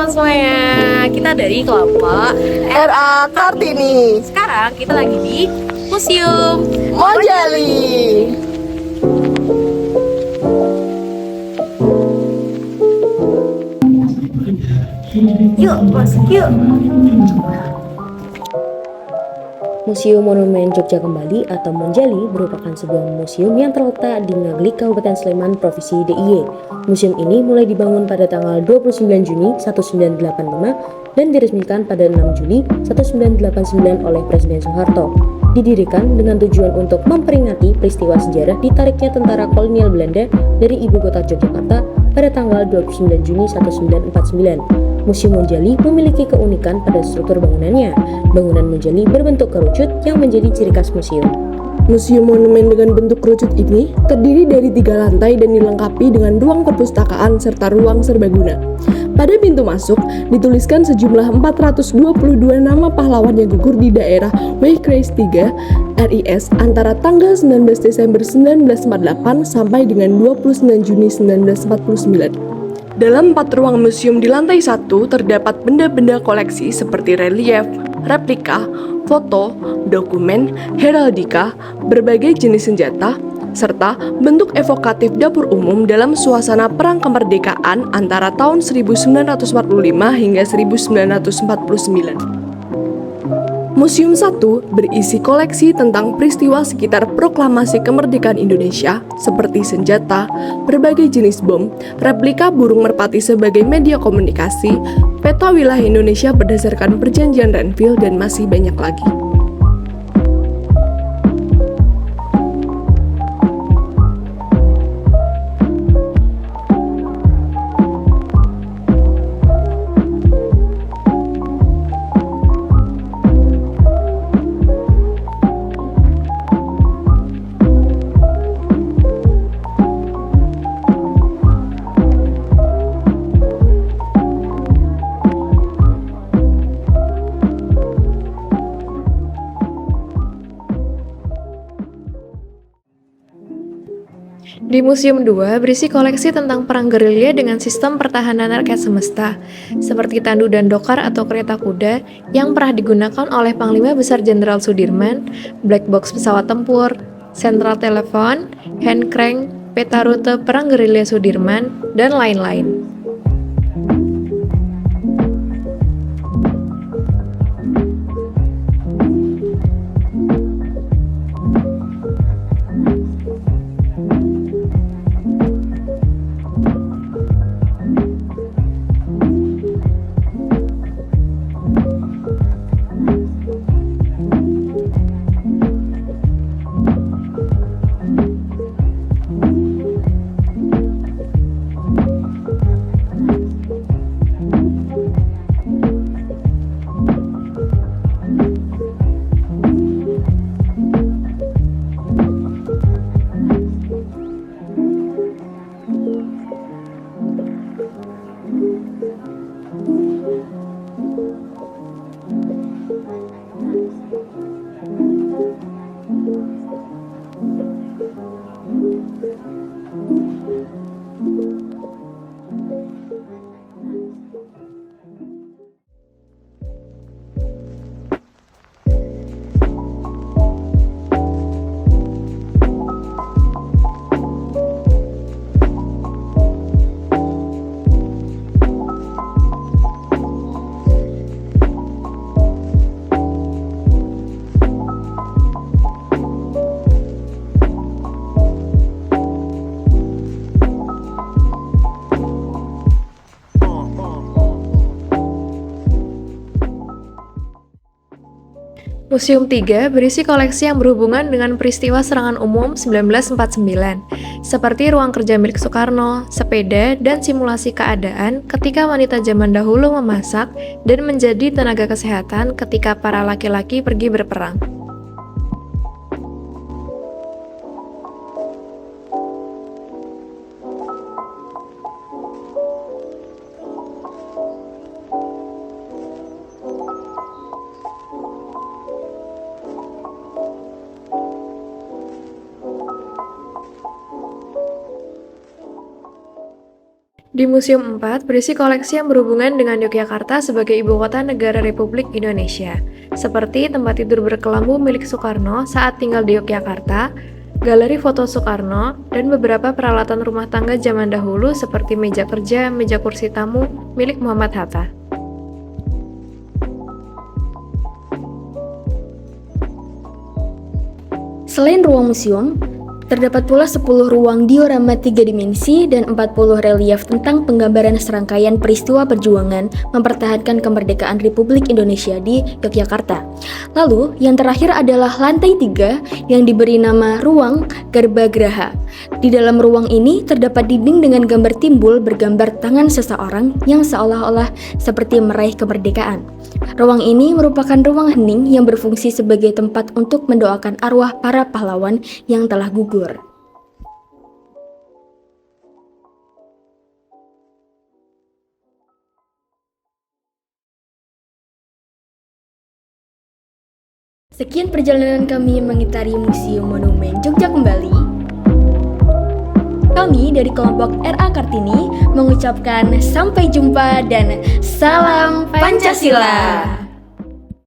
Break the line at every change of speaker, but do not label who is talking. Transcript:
teman-teman semuanya, kita dari kelompok
RA Kartini.
Sekarang kita lagi di Museum
Monjali.
Yuk, masuk yuk.
Museum Monumen Jogja Kembali atau Monjali merupakan sebuah museum yang terletak di Ngaglik, Kabupaten Sleman, Provinsi DIY. Museum ini mulai dibangun pada tanggal 29 Juni 1985 dan diresmikan pada 6 Juli 1989 oleh Presiden Soeharto. Didirikan dengan tujuan untuk memperingati peristiwa sejarah ditariknya tentara kolonial Belanda dari ibu kota Yogyakarta pada tanggal 29 Juni 1949. Museum Monjali memiliki keunikan pada struktur bangunannya. Bangunan Monjali berbentuk kerucut yang menjadi ciri khas museum.
Museum monumen dengan bentuk kerucut ini terdiri dari 3 lantai dan dilengkapi dengan ruang perpustakaan serta ruang serbaguna. Pada pintu masuk dituliskan sejumlah 422 nama pahlawan yang gugur di daerah Waikreis 3 RIS antara tanggal 19 Desember 1948 sampai dengan 29 Juni 1949. Dalam 4 ruang museum di lantai 1 terdapat benda-benda koleksi seperti relief, replika, foto, dokumen, heraldika, berbagai jenis senjata, serta bentuk evokatif dapur umum dalam suasana perang kemerdekaan antara tahun 1945 hingga 1949. Museum 1 berisi koleksi tentang peristiwa sekitar proklamasi kemerdekaan Indonesia seperti senjata, berbagai jenis bom, replika burung merpati sebagai media komunikasi, peta wilayah Indonesia berdasarkan perjanjian Renville, dan masih banyak lagi.
Di Museum 2 berisi koleksi tentang perang gerilya dengan sistem pertahanan rakyat semesta, seperti tandu dan dokar atau kereta kuda yang pernah digunakan oleh Panglima Besar Jenderal Sudirman, black box pesawat tempur, sentral telepon, hand crank, peta rute perang gerilya Sudirman, dan lain-lain. Museum 3 berisi koleksi yang berhubungan dengan peristiwa serangan umum 1949, seperti ruang kerja milik Soekarno, sepeda, dan simulasi keadaan ketika wanita zaman dahulu memasak dan menjadi tenaga kesehatan ketika para laki-laki pergi berperang. Di Museum 4 berisi koleksi yang berhubungan dengan Yogyakarta sebagai ibu kota negara Republik Indonesia, seperti tempat tidur berkelambu milik Soekarno saat tinggal di Yogyakarta, galeri foto Soekarno, dan beberapa peralatan rumah tangga zaman dahulu seperti meja kerja, meja kursi tamu milik Muhammad Hatta.
Selain ruang museum, terdapat pula 10 ruang diorama 3 dimensi dan 40 relief tentang penggambaran serangkaian peristiwa perjuangan mempertahankan kemerdekaan Republik Indonesia di Yogyakarta. Lalu, yang terakhir adalah lantai 3 yang diberi nama Ruang Garbagraha. Di dalam ruang ini terdapat dinding dengan gambar timbul bergambar tangan seseorang yang seolah-olah seperti meraih kemerdekaan. Ruang ini merupakan ruang hening yang berfungsi sebagai tempat untuk mendoakan arwah para pahlawan yang telah gugur. Sekian perjalanan kami mengitari Museum Monumen Jogja Kembali. Kami dari kelompok RA Kartini mengucapkan sampai jumpa dan salam Pancasila.